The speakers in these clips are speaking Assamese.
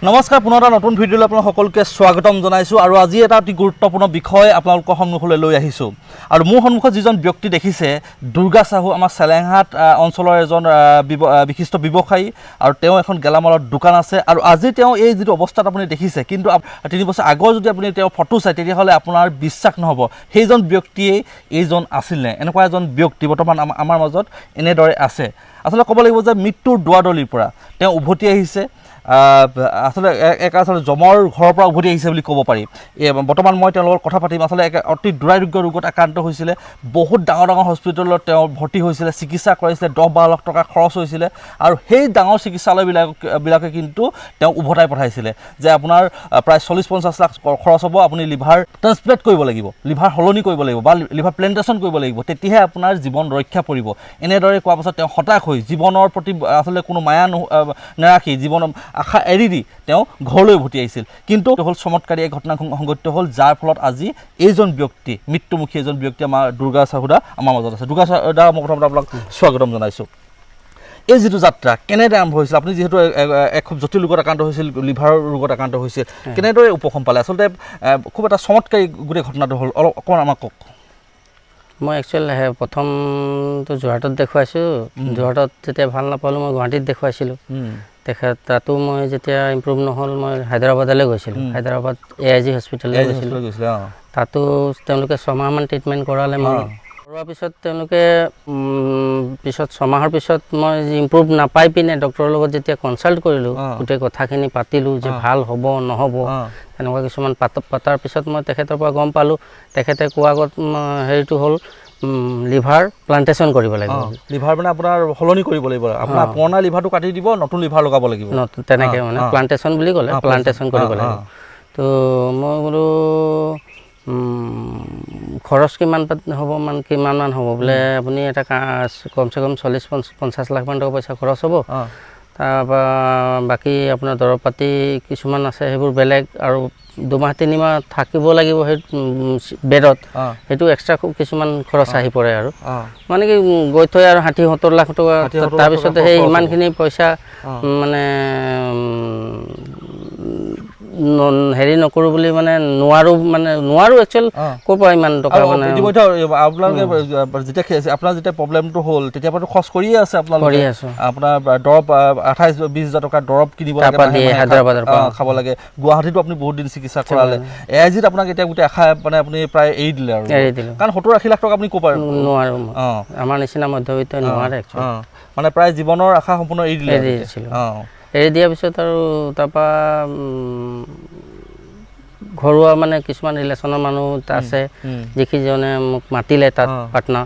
নমস্কাৰ পুনৰ এটা নতুন ভিডিঅ'লৈ আপোনাক সকলোকে স্বাগতম জনাইছোঁ আৰু আজি এটা অতি গুৰুত্বপূৰ্ণ বিষয় আপোনালোকৰ সন্মুখলৈ লৈ আহিছোঁ আৰু মোৰ সন্মুখত যিজন ব্যক্তি দেখিছে দুৰ্গা চাহু আমাৰ চেলেংহাট অঞ্চলৰ এজন বিশিষ্ট ব্যৱসায়ী আৰু তেওঁ এখন গেলামালৰ দোকান আছে আৰু আজি তেওঁ এই যিটো অৱস্থাত আপুনি দেখিছে কিন্তু 3 বছৰ আগৰ যদি আপুনি তেওঁ ফটো চাই তেতিয়াহ'লে আপোনাৰ বিশ্বাস নহ'ব সেইজন ব্যক্তিয়েই এইজন আছিলে এনেকুৱা এজন ব্যক্তি বৰ্তমান আমাৰ মাজত এনেদৰে আছে আচলতে ক'ব লাগিব যে মৃত্যুৰ দুৱাৰদলিৰ পৰা তেওঁ উভতি আহিছে আসলে জমৰ ঘৰৰ পৰা উভতি আহিছে বুলি ক'ব পাৰি বৰ্তমান মই তেওঁলোকৰ কথা পাতিম আসলে অতি দুৰাৰোগ্য ৰোগত আক্ৰান্ত হৈছিলে বহুত ডাঙৰ হস্পিটেলত তেওঁ ভৰ্তি হৈছিলে চিকিৎসা কৰাইছিলে 10-12 লাখ টকা খৰচ হৈছিলে আৰু সেই ডাঙৰ চিকিৎসালয়বিলাকে কিন্তু তেওঁক উভতাই পঠাইছিলে যে আপোনাৰ প্ৰায় 40-50 লাখ খৰচ হ'ব আপুনি লিভাৰ ট্ৰান্সপ্লান্ট কৰিব লাগিব লিভাৰ হলনি কৰিব লাগিব বা লিভাৰ প্লেন্টেশ্যন কৰিব লাগিব তেতিয়াহে আপোনাৰ জীৱন ৰক্ষা পৰিব এনেদৰে কোৱা পাছত তেওঁ হতাশ হৈ জীৱনৰ প্ৰতি আসলে কোনো মায়া নাৰাখি জীৱনৰ আশা এৰি দি তেওঁ ঘৰলৈ উভতি আহিছিল কিন্তু হ'ল চমৎকাৰী এক ঘটনা সংঘটিত হ'ল যাৰ ফলত আজি এইজন ব্যক্তি মৃত্যুমুখী এজন ব্যক্তি আমাৰ দুৰ্গা চাহুদা আমাৰ মাজত আছে দুৰ্গা চাহুদা মই প্ৰথমতে আপোনাক স্বাগতম জনাইছোঁ এই যিটো যাত্ৰা কেনেদৰে আৰম্ভ হৈছিল আপুনি যিহেতু এক খুব জটিল ৰোগত আক্ৰান্ত হৈছিল লিভাৰৰ ৰোগত আক্ৰান্ত হৈছিল কেনেদৰে উপশম পালে আচলতে খুব এটা চমৎকাৰী গোটেই ঘটনাটো হ'ল অকণমান আমাক কওক মই একচুৱেলি প্ৰথমটো যোৰহাটত দেখুৱাইছোঁ যোৰহাটত যেতিয়া ভাল নাপালোঁ মই গুৱাহাটীত দেখুৱাইছিলোঁ তাতো মই যেতিয়া ইম্প্ৰুভ নহ'ল মই হায়দৰাবাদলৈ গৈছিলোঁ হায়দৰাবাদ AIG হস্পিটেললৈ গৈছিলোঁ তাতো তেওঁলোকে 6 মাহমান ট্ৰিটমেণ্ট কৰালে মই কৰোৱাৰ পিছত তেওঁলোকে পিছত 6 মাহৰ পিছত মই ইম্প্ৰুভ নাপাই পিনে ডক্টৰৰ লগত যেতিয়া কনচাল্ট কৰিলোঁ গোটেই কথাখিনি পাতিলোঁ যে ভাল হ'ব নহ'ব তেনেকুৱা কিছুমান পতাৰ পিছত মই তেখেতৰ পৰা গম পালোঁ তেখেতে কোৱা আগত হেৰিটো হ'ল লিভাৰ প্লান্টেশ্যন কৰিব লাগিব লিভাৰ মানে আপোনাৰ হলনি কৰিব লাগিব আপোনাৰ পুৰণা লিভাৰটো কাটি দিব নতুন লিভাৰ লগাব লাগিব তেনেকৈ মানে প্লান্টেশ্যন বুলি ক'লে প্লান্টেশ্যন কৰিব লাগিব তো মই বোলো খৰচ কিমান হ'ব কিমান হ'ব বোলে আপুনি এটা কমচে কম 40-50 লাখ মান টকা পইচা খৰচ হ'ব তাৰপৰা বাকী আপোনাৰ দৰৱ পাতি কিছুমান আছে সেইবোৰ বেলেগ আৰু 2-3 মাহ থাকিব লাগিব সেই বেডত সেইটো এক্সট্ৰা কিছুমান খৰচ আহি পৰে আৰু মানে কি গৈ থৈ আৰু 60-70 লাখ টকা তাৰপিছতে সেই ইমানখিনি পইচা মানে হেৰি নকৰোঁ বুলি মানে নোৱাৰোঁ একচুৱেলি ক'ৰ পৰা ইমান টকা মানে আপোনালোকে আপোনাৰ যেতিয়া প্ৰব্লেমটো হ'ল তেতিয়া পৰা খৰচ কৰিয়ে আছে আপোনালোকে আপোনাৰ দৰৱ 28-20 হাজাৰ টকাৰ দৰৱ কিনিব লাগে হায়দৰাবাদৰ পৰা খাব লাগে গুৱাহাটীতো আপুনি বহুত দিন চিকিৎসা কৰালে AIGত আপোনাক এতিয়া গোটেই আশা মানে আপুনি প্ৰায় এৰি দিলে আৰু কাৰণ 70-80 লাখ টকা আপুনি ক'ৰ পৰা নোৱাৰোঁ আমাৰ নিচিনা মধ্যবিত্ত নোৱাৰে মানে প্ৰায় জীৱনৰ আশা সম্পূৰ্ণ এৰি দিলে এৰি দিয়াৰ পিছত আৰু তাৰপৰা ঘৰুৱা মানে কিছুমান ৰিলেশ্যনৰ মানুহ আছে যিকেইজনে মোক মাতিলে তাত পাটনা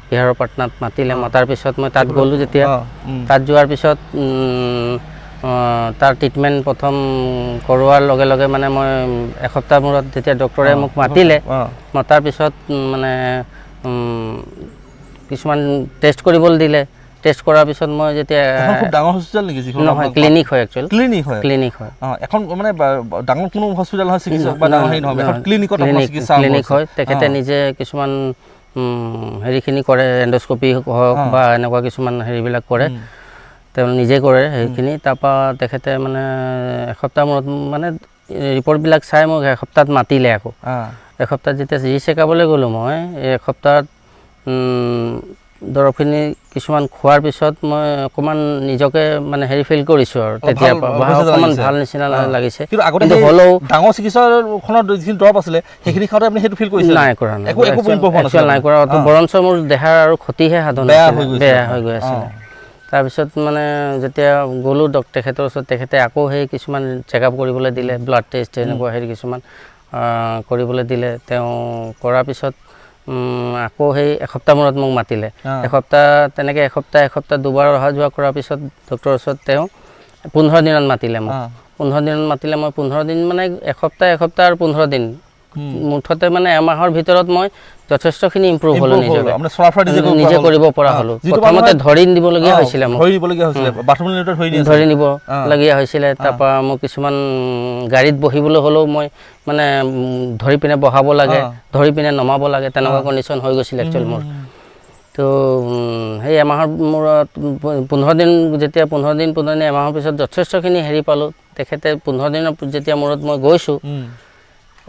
বিহাৰৰ পাটনাত মতাৰ পিছত মই তাত গ'লোঁ যেতিয়া তাত যোৱাৰ পিছত তাৰ ট্ৰিটমেণ্ট প্ৰথম কৰোৱাৰ লগে লগে মানে মই এসপ্তাহ মূৰত যেতিয়া ডক্টৰে মোক মতাৰ পিছত মানে কিছুমান টেষ্ট কৰিবলৈ দিলে টেষ্ট কৰাৰ পিছত মই যেতিয়া খুব ডাঙৰ হস্পিটেল নেকি নহয় ক্লিনিক হয় একচুৱেলি ক্লিনিক হয় এখন মানে ডাঙৰ কোনো হস্পিটেল হয় চিকিৎসক বা ডাঙৰ হেৰি নহয় এখন ক্লিনিক হয় তেখেতে নিজে কিছুমান হেৰিখিনি কৰে এণ্ডস্কপি হওক বা এনেকুৱা কিছুমান হেৰিবিলাক কৰে তেওঁ নিজে কৰে সেইখিনি তাৰপৰা তেখেতে মানে এসপ্তাহ মূৰত মানে ৰিপৰ্টবিলাক চাই মোক এসপ্তাহত মাতিলে আকৌ এসপ্তাহত যেতিয়া চেকআপলৈ গ'লোঁ মই এই এসপ্তাহত দৰৱখিনি কিছুমান খোৱাৰ পিছত মই অকণমান নিজকে মানে হেৰি ফিল কৰিছোঁ আৰু তেতিয়াৰ পৰা অকণমান ভাল নিচিনা লাগিছে কিন্তু আগতে হ'লেও ডাঙৰ চিকিৎসাখনত যিখিনি দৰৱ আছিলে সেইখিনি খাওঁতে আপুনি সেইটো ফিল কৰিছে নাই কৰা নাই কৰা বৰঞ্চ মোৰ দেহাৰ আৰু ক্ষতিহে সাধন বেয়া হৈ গৈ আছিলে তাৰপিছত মানে যেতিয়া গ'লোঁ তেখেতৰ ওচৰত তেখেতে আকৌ সেই কিছুমান চেকআপ কৰিবলৈ দিলে ব্লাড টেষ্ট এনেকুৱা হেৰি কিছুমান কৰিবলৈ দিলে তেওঁ কৰাৰ পিছত আকৌ সেই এসপ্তাহ মূৰত মোক মাতিলে এসপ্তাহ তেনেকৈ এসপ্তাহ দুবাৰ অহা যোৱা কৰাৰ পিছত ডক্টৰৰ ওচৰত তেওঁ 15 দিনত মাতিলে মোক 15 দিনত মাতিলে মই 15 দিন মানে এসপ্তাহ আৰু 15 দিন মুঠতে মানে এমাহৰ ভিতৰত মই যথেষ্টখিনি ইম্প্ৰুভ হ'লোঁ নিজে কৰিব পৰা হ'লোঁ প্ৰথমতে ধৰি দিবলগীয়া হৈছিলে ধৰি নিবলগীয়া হৈছিলে তাৰপৰা মোক কিছুমান গাড়ীত বহিবলৈ হ'লেও মই মানে ধৰি পিনে বহাব লাগে ধৰি পিনে নমাব লাগে তেনেকুৱা কণ্ডিশ্যন হৈ গৈছিল একচুৱেলি মোৰ তো সেই এমাহৰ মূৰত 15 দিন যেতিয়া 15 দিন এমাহৰ পিছত যথেষ্টখিনি হেৰি পালোঁ তেখেতে 15 দিনৰ যেতিয়া মূৰত মই গৈছোঁ,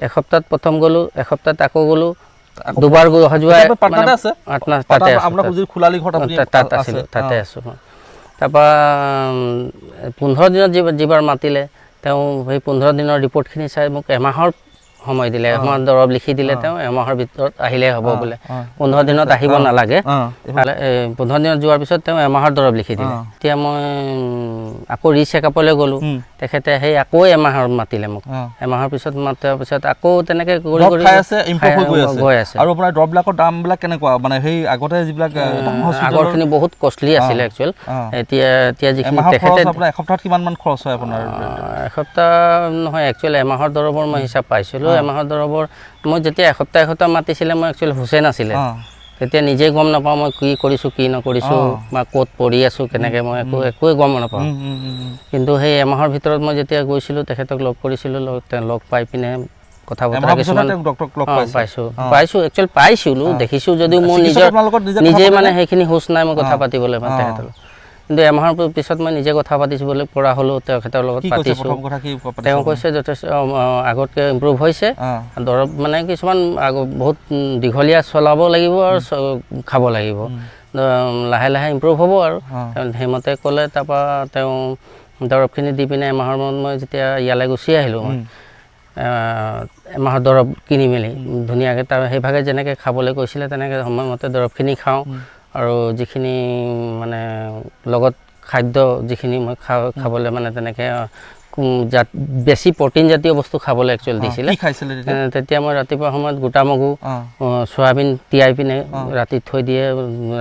এসপ্তাহত প্ৰথম গ'লোঁ, এসপ্তাহত আকৌ গ'লোঁ, দুবাৰ গৈ অহা যোৱা তাতে আছোঁ। তাৰপৰা 15 দিনত যিবাৰ মাতিলে তেওঁ সেই 15 দিনৰ ৰিপৰ্টখিনি চাই মোক এমাহৰ সময় দিলে, এমাহৰ দৰৱ লিখি দিলে। তেওঁ এমাহৰ ভিতৰত আহিলে হ'ব বোলে, 15 দিনত আহিব নালাগে। 15 দিনত যোৱাৰ পিছত তেওঁ এমাহৰ দৰৱ লিখি দিলে। এতিয়া মই আকৌ ৰিচেকআপলৈ গ'লোঁ, তেখেতে সেই আকৌ এমাহৰ মাতিলে মোক। এমাহৰ পিছত মাতাৰ পিছত আকৌ তেনেকৈ কৰি গৈ আছে। আৰু আপোনাৰ দৰৱবিলাকৰ দামবিলাক কেনেকুৱা, মানে সেই আগতে যিবিলাক আগৰখিনি বহুত কষ্টলি আছিলে একচুৱেল। এতিয়া যিখিনি তেখেতে এসপ্তাহত কিমানমান খৰচ হয় আপোনাৰ? এসপ্তাহ নহয়, একচুৱেল এমাহৰ দৰৱৰ মই হিচাপ পাইছিলোঁ। এমাহৰ দৰৱৰ মই যেতিয়া এসপ্তাহ মাতিছিলে, মই একচুৱেল হুচে নাছিলে, তেতিয়া নিজেই গম নাপাওঁ মই কি কৰিছোঁ কি নকৰিছোঁ বা ক'ত পঢ়ি আছোঁ কেনেকৈ, মই একোৱে গম নাপাওঁ। কিন্তু সেই এমাহৰ ভিতৰত মই যেতিয়া গৈছিলোঁ, তেখেতক লগ কৰিছিলোঁ, লগ পাই পিনে কথা বতৰা কিছুমান পাইছোঁ একচুৱেল পাইছিলোঁ, দেখিছোঁ যদিও মোৰ নিজে মানে সেইখিনি হুচ নাই মই কথা পাতিবলৈ মানে তেখেতৰ। কিন্তু এমাহৰ পিছত মই নিজে কথা পাতিবলৈ পৰা হ'লোঁ, তেখেতৰ লগত পাতিছোঁ। তেওঁ কৈছে যথেষ্ট আগতকৈ ইম্প্ৰুভ হৈছে, দৰৱ মানে কিছুমান বহুত দীঘলীয়া চলাব লাগিব আৰু খাব লাগিব, লাহে লাহে ইম্প্ৰুভ হ'ব আৰু সেইমতে ক'লে। তাৰপৰা তেওঁ দৰৱখিনি দি পিনে এমাহৰ মূৰত মই যেতিয়া ইয়ালৈ গুচি আহিলোঁ, মই এমাহৰ দৰৱ কিনি মেলি ধুনীয়াকৈ তাৰ সেইভাগে যেনেকৈ খাবলৈ কৈছিলে তেনেকৈ সময়মতে দৰৱখিনি খাওঁ। আৰু যিখিনি মানে লগত খাদ্য যিখিনি মই খাবলৈ মানে তেনেকৈ বেছি প্ৰটিন জাতীয় বস্তু খাবলৈ একচুৱেলি দিছিলে। তেতিয়া মই ৰাতিপুৱা সময়ত গোটা মগু চয়াবিন তিয়াই পিনে ৰাতি থৈ দিয়ে,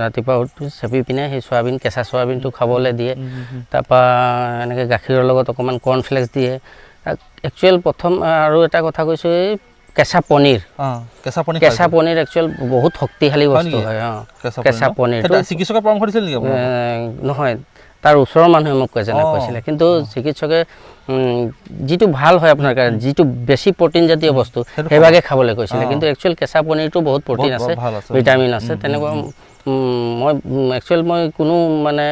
ৰাতিপুৱা চেপি পিনে সেই চয়াবিন, কেঁচা চয়াবিনটো খাবলৈ দিয়ে। তাৰপৰা এনেকৈ গাখীৰৰ লগত অকণমান কৰ্ণফ্লেক্স দিয়ে। একচুৱেল প্ৰথম আৰু এটা কথা কৈছোঁ, এই কেঁচা পনীৰ একচুৱেল বহুত শক্তিশালী বস্তু হয়। কেঁচা পনীৰটো চিকিৎসকে পৰামৰ্শ দিছিল নেকি? নহয়, তাৰ ওচৰৰ মানুহে মোক কৈছিলে, কিন্তু চিকিৎসকে যিটো ভাল হয় আপোনাৰ কাৰণে, যিটো বেছি প্ৰটিন জাতীয় বস্তু সেইভাগে খাবলৈ কৈছিলে। কিন্তু একচুৱেল কেঁচা পনীৰটো বহুত প্ৰটিন আছে, ভিটামিন আছে। তেনেকুৱা মই কোনো মানে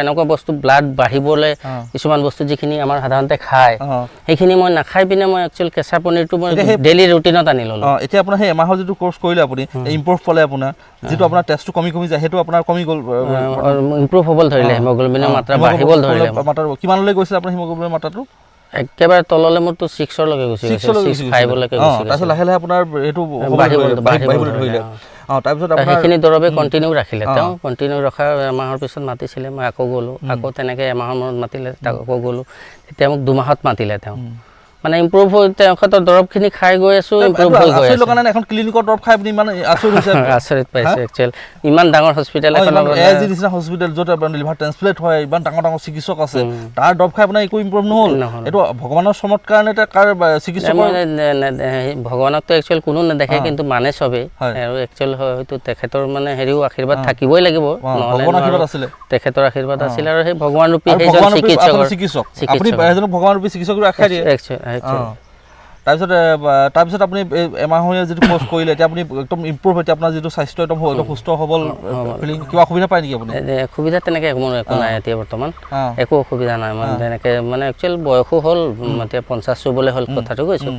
এনেকুৱা বস্তু ব্লাড বাঢ়িবলৈ কিছুমান বস্তু যিখিনি আমাৰ সাধাৰণতে খায়, সেইখিনি মই নাখাই পিনে মই একচুৱেল কেঁচা পনীৰটো মই ডেইলি ৰুটিনত আনি ল'লোঁ। এতিয়া আপোনাৰ সেই এমাহৰ যিটো কোৰ্চ কৰিলে আপুনি, ইম্প্ৰুভ পালে আপোনাৰ, যিটো আপোনাৰ টেষ্টটো কমি যায়, সেইটো আপোনাৰ কমি গ'ল, ইম্প্ৰুভ হ'বলৈ ধৰিলে, হিমগ্ল'বিনৰ মাত্ৰা বাঢ়িবলৈ ধৰিলে। কিমানলৈ গৈছিলে আপোনাৰ হিমগ্ল'বিনৰ মাত্ৰাটো? একেবাৰে তললৈ মোৰতো 6লৈকে গুচি গৈছে, 6.5লৈকে গুচি গৈছে। তাৰপিছত লাহে লাহে আপোনাৰ এইটো বাঢ়িবলৈ ধৰিলে। তাৰপিছত সেইখিনি দৰৱে কণ্টিনিউ ৰাখিলে। তেওঁ কণ্টিনিউ ৰখাৰ এমাহৰ পিছত মাতিছিলে, মই আকৌ গ'লোঁ। আকৌ তেনেকৈ এমাহৰ মূৰত মাতিলে, তাক আকৌ গ'লোঁ। তেতিয়া মোক 2 মাহত মাতিলে। তেওঁ মানে ইম্প্ৰুভ হৈ তেখেতৰ দৰৱখিনি খাই গৈ আছোঁ, ইম্প্ৰুভ হৈ গৈ আছে। এখন ক্লিনিকৰ দৰৱ খাই আপুনি ইমান আচৰিত পাইছোঁ একচুৱেল। ইমান ডাঙৰ হস্পিটেল এখন, নিচিনা হস্পিটেল য'ত আপোনাৰ লিভাৰ ট্ৰান্সপ্লেণ্ট হয়, ইমান ডাঙৰ ডাঙৰ চিকিৎসক আছে, তাৰ দৰৱ খাই আপোনাৰ একো ইম্প্ৰুভ নহ'ল। এইটো ভগৱানৰ চমৎকাৰ নে কাৰ চিকিৎসক? ভগৱানকতো একচুৱেল কোনো নেদেখে, কিন্তু মানে চবেই। আৰু একচুৱেল হয়তো তেখেতৰ মানে হেৰিও আশীৰ্বাদ থাকিবই লাগিব, নহ'লে তেখেতৰ আশীৰ্বাদ আছিল। আৰু সেই ভগৱান ৰূপী সেইজন চিকিৎসক, ভগৱান ৰূপী চিকিৎসক আখ্যা দিয়ে। তাৰপিছত আপুনি এমাহীয়া যিটো কোৰ্চ কৰিলে, এতিয়া আপুনি একদম ইম্প্ৰুভ, এতিয়া আপোনাৰ যিটো স্বাস্থ্য একদম সুস্থ সবল ফিলিং, কিবা অসুবিধা পায় নেকি আপুনি? অসুবিধা তেনেকৈ মোৰ একো নাই এতিয়া বৰ্তমান, একো অসুবিধা নাই। মানে তেনেকৈ মানে একচুৱেল বয়সো হ'ল, এতিয়া 50 চুবলৈ হ'ল, কথাটো কৈছোঁ।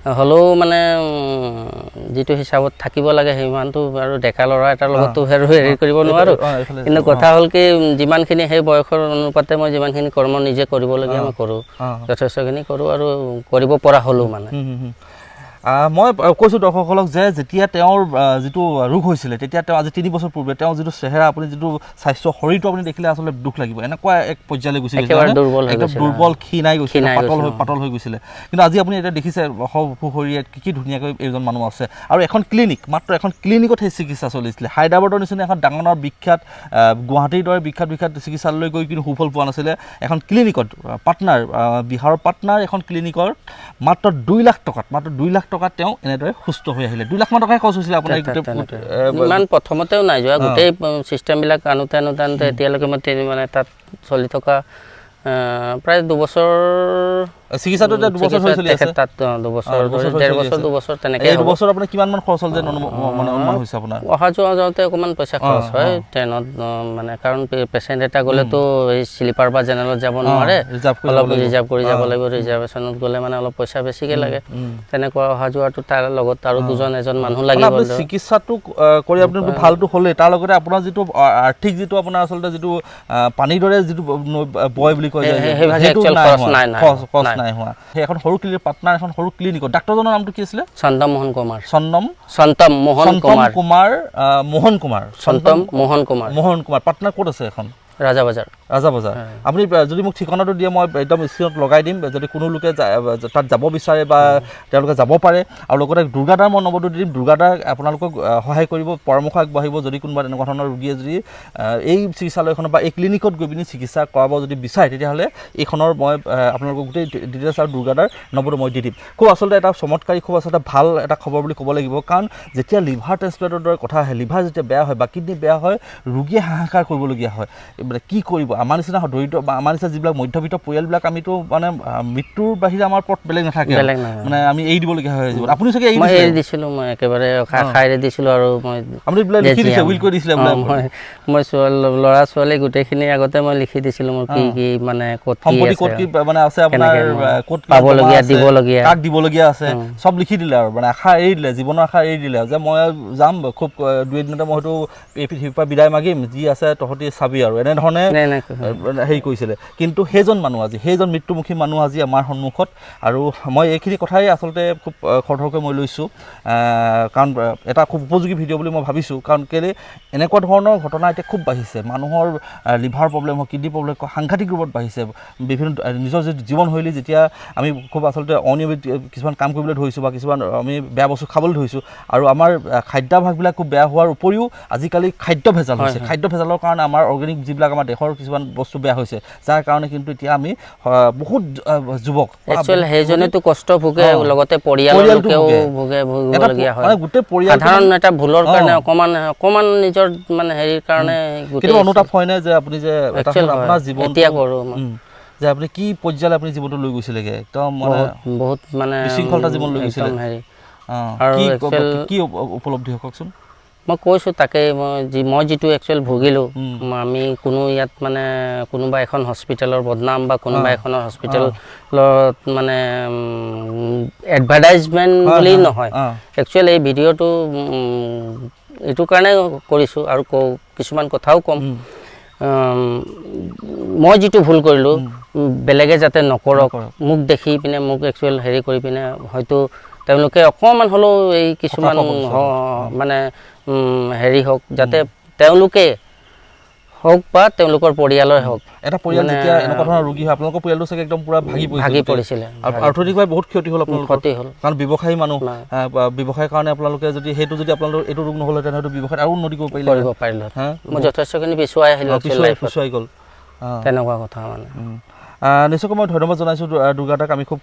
হ'লেও মানে যিটো হিচাপত থাকিব লাগে সিমানটো আৰু ডেকা ল'ৰা এটাৰ লগতো আৰু হেৰি কৰিব নোৱাৰোঁ। কিন্তু কথা হ'ল কি, যিমানখিনি সেই বয়সৰ অনুপাতে মই যিমানখিনি কৰ্ম নিজে কৰিবলগীয়া মই কৰোঁ, যথেষ্টখিনি কৰোঁ আৰু কৰিব পৰা হ'লোঁ মানে। মই কৈছোঁ দৰ্শকসকলক যে যেতিয়া তেওঁৰ যিটো ৰোগ হৈছিলে, তেতিয়া তেওঁ আজি 3 বছৰ পূৰ্বে তেওঁ যিটো চেহেৰা, আপুনি যিটো স্বাস্থ্য শৰীৰটো আপুনি দেখিলে আচলতে দুখ লাগিব, এনেকুৱা এক পৰ্যায়লৈ গুচি গৈছিলে, একদম দুৰ্বল ক্ষীণাই গৈছিলে, পাতল হৈ গৈছিলে। কিন্তু আজি আপুনি এতিয়া দেখিছে শৰীৰে কি ধুনীয়াকৈ এইজন মানুহ আছে। আৰু এখন ক্লিনিক, মাত্ৰ এখন ক্লিনিকত সেই চিকিৎসা চলিছিলে। হায়দৰাবাদৰ নিচিনা এখন ডাঙৰ বিখ্যাত, গুৱাহাটীৰ দৰে বিখ্যাত চিকিৎসালয়লৈ গৈ কিন্তু সুফল পোৱা নাছিলে। এখন ক্লিনিকত পাটনাৰ, বিহাৰৰ পাটনাৰ এখন ক্লিনিকৰ মাত্ৰ 2 লাখ টকাত তেওঁ এনেদৰে সুস্থ হৈ আহিলে। 2 লাখ মান টকাই খৰচ হৈছিলে আপোনাৰ? ইমান প্ৰথমতেও নাই যোৱা, গোটেই চিষ্টেমবিলাক আনোতে এতিয়ালৈকে মই মানে তাত চলি থকা প্ৰায় 2 বছৰ চিকিৎসাটো এতিয়া 2 বছৰ হৈ চলি আছে তাত 2 বছৰ 1.5 বছৰ 2 বছৰ তেনেকৈ এই 2 বছৰ আপোনাৰ কিমান মান খৰচ হ'ল যে মানে অনুমান হৈছে আপোনাৰ অহা যোৱা যাওঁতে অকণমান পইচা খৰচ হয় ট্ৰেইনত মানে কাৰণ পেচেণ্ট এটা গ'লেতো এই স্লিপাৰ বা জেনেৰেলত যাব নোৱাৰে অলপ ৰিজাৰ্ভ কৰি যাব লাগিব ৰিজাৰ্ভেশ্যনত গ'লে মানে অলপ পইচা বেছিকৈ লাগে তেনেকুৱা অহা যোৱাটো তাৰ লগত আৰু এজন মানুহ লাগিব চিকিৎসাটো কৰি আপুনি ভালটো হ'লেই তাৰ লগতে আপোনাৰ যিটো আৰ্থিক যিটো আপোনাৰ আচলতে যিটো পানীৰ দৰে যিটো বয় বুলি কয় সেইটো খৰচ নাই হোৱা সেই এখন সৰু ক্লিনিক পাটনাৰ এখন সৰু ক্লিনিকত ডাক্তৰজনৰ নামটো কি আছিলে চন্দম মোহন কুমাৰ মোহন কুমাৰ পাটনাৰ ক'ত আছে এখন ৰাজাবাজাৰ আপুনি যদি মোক ঠিকনাটো দিয়ে মই একদম স্ক্ৰীনত লগাই দিম যদি কোনো লোকে তাত যাব বিচাৰে বা তেওঁলোকে যাব পাৰে আৰু লগতে দুৰ্গাদাৰ মই নম্বৰটো দি দিম দুৰ্গাদাৰ আপোনালোকক সহায় কৰিব পৰামৰ্শ আগবাঢ়িব যদি কোনোবা তেনেকুৱা ধৰণৰ ৰোগীয়ে যদি এই চিকিৎসালয়খনত বা এই ক্লিনিকত গৈ পিনি চিকিৎসা কৰাব যদি বিচাৰে তেতিয়াহ'লে এইখনৰ মই আপোনালোকক গোটেই ডিটেইলছ আৰু দুৰ্গাদাৰ নম্বৰটো মই দি দিম খুব আচলতে এটা চমৎকাৰী খুব আচলতে ভাল এটা খবৰ বুলি ক'ব লাগিব কাৰণ যেতিয়া লিভাৰ ট্ৰেন্সপ্লাণ্টৰ দৰে কথা আহে লিভাৰ যেতিয়া বেয়া হয় বা কিডনি বেয়া হয় ৰোগীয়ে হাহাকাৰ কৰিবলগীয়া হয় মানে কি কৰিব আমাৰ নিচিনা দৰিদ্ৰ বা আমাৰ নিচিনা যিবিলাক মধ্যবিত্ত পৰিয়ালবিলাক আমিতো মানে মৃত্যুৰ বাহিৰে আমাৰ পথ বেলেগ নাথাকে মানে আমি এৰি দিবলগীয়া হয় জীৱন আপুনি চাগে এৰি দিছিলোঁ মই একেবাৰে খাইৰে দিছিলোঁ আৰু মই আপুনি লিখি দিছে উইল কৰি দিছিলে মই ল'ৰা ছোৱালী গোটেইখিনি আগতে মই লিখি দিছিলোঁ মোৰ কি কি মানে ক'ত সম্পত্তি ক'ত কি মানে আছে আপোনাৰ ক'ত পাবলগীয়া দিবলগীয়া কাক দিবলগীয়া আছে চব লিখি দিলে আৰু মানে আশা এৰি দিলে জীৱনৰ আশা এৰি দিলে যে মই যাম খুব 2 এদিনতে মই হয়তো এই পৃথিৱীৰ পৰা বিদায় মাগিম যি আছে তহঁতি চাবি আৰু এনেধৰণে হেৰি কৰিছিলে কিন্তু সেইজন মানুহ আজি সেইজন মৃত্যুমুখী মানুহ আজি আমাৰ সন্মুখত আৰু মই এইখিনি কথাই আচলতে খুব খৰধৰকৈ মই লৈছোঁ কাৰণ এটা খুব উপযোগী ভিডিঅ' বুলি মই ভাবিছোঁ কাৰণ কেলৈ এনেকুৱা ধৰণৰ ঘটনা এতিয়া খুব বাঢ়িছে মানুহৰ লিভাৰ প্ৰব্লেম হওক কিডনি প্ৰব্লেম হওক সাংঘাতিক ৰূপত বাঢ়িছে বিভিন্ন নিজৰ যি জীৱনশৈলী যেতিয়া আমি খুব আচলতে অনিয়মিত কিছুমান কাম কৰিবলৈ ধৰিছোঁ বা কিছুমান আমি বেয়া বস্তু খাবলৈ ধৰিছোঁ আৰু আমাৰ খাদ্যাভ্যাসবিলাক খুব বেয়া হোৱাৰ উপৰিও আজিকালি খাদ্য ভেজাল হৈছে খাদ্য ভেজালৰ কাৰণে আমাৰ অৰ্গেনিক যিবিলাক আমাৰ দেশৰ কিছুমান বস্তু বেয়া হৈছে যাৰ কাৰণে কিন্তু এতিয়া আমি বহুত যুৱক একচুৱেলি সেইজনেতো কষ্ট ভোগে লগতে পৰিয়ালটোকেও ভুগিবলগীয়া হয় গোটেই পৰিয়াল সাধাৰণ এটা ভুলৰ কাৰণে অকণমান নিজৰ মানে হেৰিৰ কাৰণে কিন্তু অনুতাপ হয়নে যে আপুনি যে আপোনাৰ জীৱন এতিয়া কৰোঁ যে আপুনি কি পৰ্যায়লৈ আপুনি জীৱনটো লৈ গৈছিলেগৈ একদম মানে বহুত মানে বিশৃংখলতা জীৱন লৈ গৈছিলে কি উপলব্ধি কওকচোন মই কৈছোঁ তাকে মই যিটো একচুৱেল ভুগিলোঁ আমি কোনো ইয়াত মানে কোনোবা এখন হস্পিটেলৰ বদনাম বা কোনোবা এখনৰ হস্পিটেলত মানে এডভাৰটাইজমেণ্ট বুলি নহয় একচুৱেল এই ভিডিঅ'টো এইটো কাৰণে কৰিছোঁ আৰু কিছুমান কথাও ক'ম মই যিটো ভুল কৰিলোঁ বেলেগে যাতে নকৰক মোক দেখি পিনে মোক একচুৱেল হেৰি কৰি পিনে হয়তো তেওঁলোকে অকণমান হ'লেও এই কিছুমান মানে হেৰি হওক যাতে তেওঁলোকে হওক বা তেওঁলোকৰ পৰিয়ালৰে হওক এটা পৰিয়াল যেতিয়া এনেকুৱা ধৰণৰ ৰোগী হয় আপোনালোকৰ পৰিয়ালটো চাগে একদম পুৰা ভাগি পৰিছিলে আৰু অৰ্থনৈতিকভাৱে বহুত ক্ষতি হ'ল আপোনালোকৰ ক্ষতি হ'ল কাৰণ ব্যৱসায়ী মানুহ ব্যৱসায়ৰ কাৰণে আপোনালোকে যদি সেইটো যদি আপোনালোকৰ এইটো ৰোগ নহ'লহেঁতেন হয়তো ব্যৱসায়ত আৰু উন্নতি কৰিব পাৰিলে মই যথেষ্টখিনি পিছুৱাই আহিলোঁ পিছুৱাই গ'ল তেনেকুৱা কথা মানে নিশ্চয়কৈ মই ধন্যবাদ জনাইছোঁ দুৰ্গাদাক আমি খুব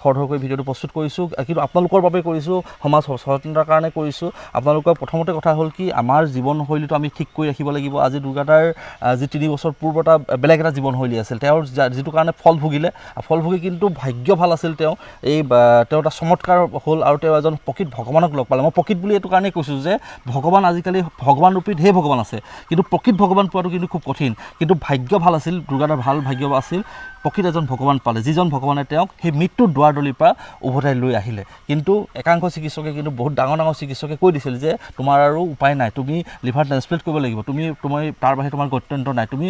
খৰধৰকৈ ভিডিঅ'টো প্ৰস্তুত কৰিছোঁ কিন্তু আপোনালোকৰ বাবে কৰিছোঁ সমাজ সচেতনতাৰ কাৰণে কৰিছোঁ আপোনালোকৰ প্ৰথমতে কথা হ'ল কি আমাৰ জীৱনশৈলীটো আমি ঠিক কৰি ৰাখিব লাগিব আজি দুৰ্গাদাৰ যি 3 বছৰ পূৰ্ব এটা বেলেগ এটা জীৱনশৈলী আছিল তেওঁৰ যিটো কাৰণে ফল ভুগি কিন্তু ভাগ্য ভাল আছিল তেওঁ এটা চমৎকাৰ হ'ল আৰু তেওঁ এজন প্ৰকৃত ভগৱানক লগ পালে মই প্ৰকৃত বুলি এইটো কাৰণেই কৈছোঁ যে ভগৱান আজিকালি ভগৱান ৰূপী ঢেৰ ভগৱান আছে কিন্তু প্ৰকৃত ভগৱান পোৱাটো কিন্তু খুব কঠিন কিন্তু ভাগ্য ভাল আছিল দুৰ্গাদাৰ ভাল ভাগ্য আছিল প্ৰকৃত এজন ভগৱান পালে যিজন ভগৱানে তেওঁক সেই মৃত্যুৰ দুৱাৰদলিৰ পৰা উভতাই লৈ আহিলে কিন্তু একাংশ চিকিৎসকে কিন্তু বহুত ডাঙৰ চিকিৎসকে কৈ দিছিল যে তোমাৰ আৰু উপায় নাই তুমি লিভাৰ ট্ৰেন্সপ্লেণ্ট কৰিব লাগিব তুমি তাৰ বাহিৰে তোমাৰ গত্যন্তৰ নাই তুমি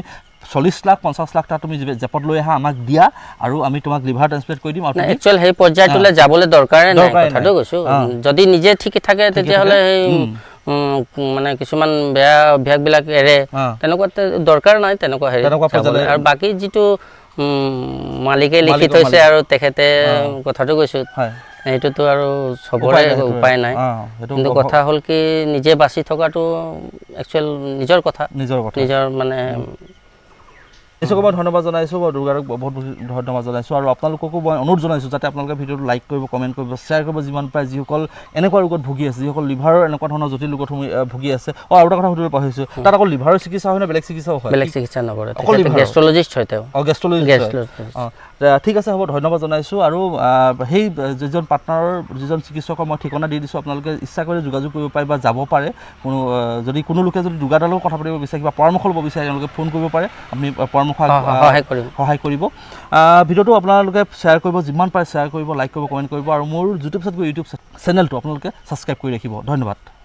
40 লাখ 50 লাখ তুমি জেপত লৈ আহা আমাক দিয়া আৰু আমি তোমাক লিভাৰ ট্ৰেন্সপ্লেণ্ট কৰি দিম আৰু একচুৱেল সেই পৰ্যায়টোলৈ যাবলৈ দৰকাৰে নাই কথাটো কৈছোঁ যদি নিজে ঠিক থাকে তেতিয়াহ'লে সেই মানে কিছুমান বেয়া অভ্যাসবিলাক এৰে তেনেকুৱা দৰকাৰ নাই তেনেকুৱা হেৰি আৰু বাকী যিটো মালিকে লিখি থৈছে আৰু তেখেতে কথাটো কৈছোঁ সেইটোতো আৰু চবৰে উপায় নাই কিন্তু কথা হ'ল কি নিজে বাচি থকাটো একচুৱেল নিজৰ কথা নিজৰ মানে নিশ্চয়কৈ মই ধন্যবাদ জনাইছোঁ দুৰ্গাক বহুত ধন্যবাদ জনাইছোঁ আৰু আপোনালোককো মই অনুৰোধ জনাইছোঁ যাতে আপোনালোকে ভিডিঅ'টো লাইক কৰিব কমেণ্ট কৰিব শ্বেয়াৰ কৰিব যিমান পাৰে যিসকল এনেকুৱা ৰোগত ভুগি আছে যিসকল লিভাৰৰ এনেকুৱা ধৰণৰ জটিল ৰোগত ভুগি আছে আৰু এটা কথা সুধিব পাহৰিছোঁ তাত অকল লিভাৰৰ চিকিৎসা হয় নে বেলেগ চিকিৎসাও হয় বেলেগ চিকিৎসা নকৰে গেষ্ট্ৰলজিষ্ট হয় তেওঁ গেষ্ট্ৰলজিষ্ট ঠিক আছে হ'ব ধন্যবাদ জনাইছোঁ আৰু সেই যিজন পাৰ্টনাৰৰ যিজন চিকিৎসকৰ মই ঠিকনা দি দিছোঁ আপোনালোকে ইচ্ছা কৰি যোগাযোগ কৰিব পাৰে বা যাব পাৰে যদি কোনো লোকে যদি দুৰ্গাদাৰ লগত কথা পাতিব বিচাৰে কিবা পৰামৰ্শ ল'ব বিচাৰে তেওঁলোকে ফোন কৰিব পাৰে আপুনি পৰামৰ্শ সহায় কৰিব ভিডিঅ'টো আপোনালোকে শ্বেয়াৰ কৰিব যিমান পাৰে শ্বেয়াৰ কৰিব লাইক কৰিব কমেণ্ট কৰিব আৰু মোৰ জ্যোতিপ্ৰসাদ ইউটিউব চেনেলটো আপোনালোকে ছাবস্ক্ৰাইব কৰি ৰাখিব ধন্যবাদ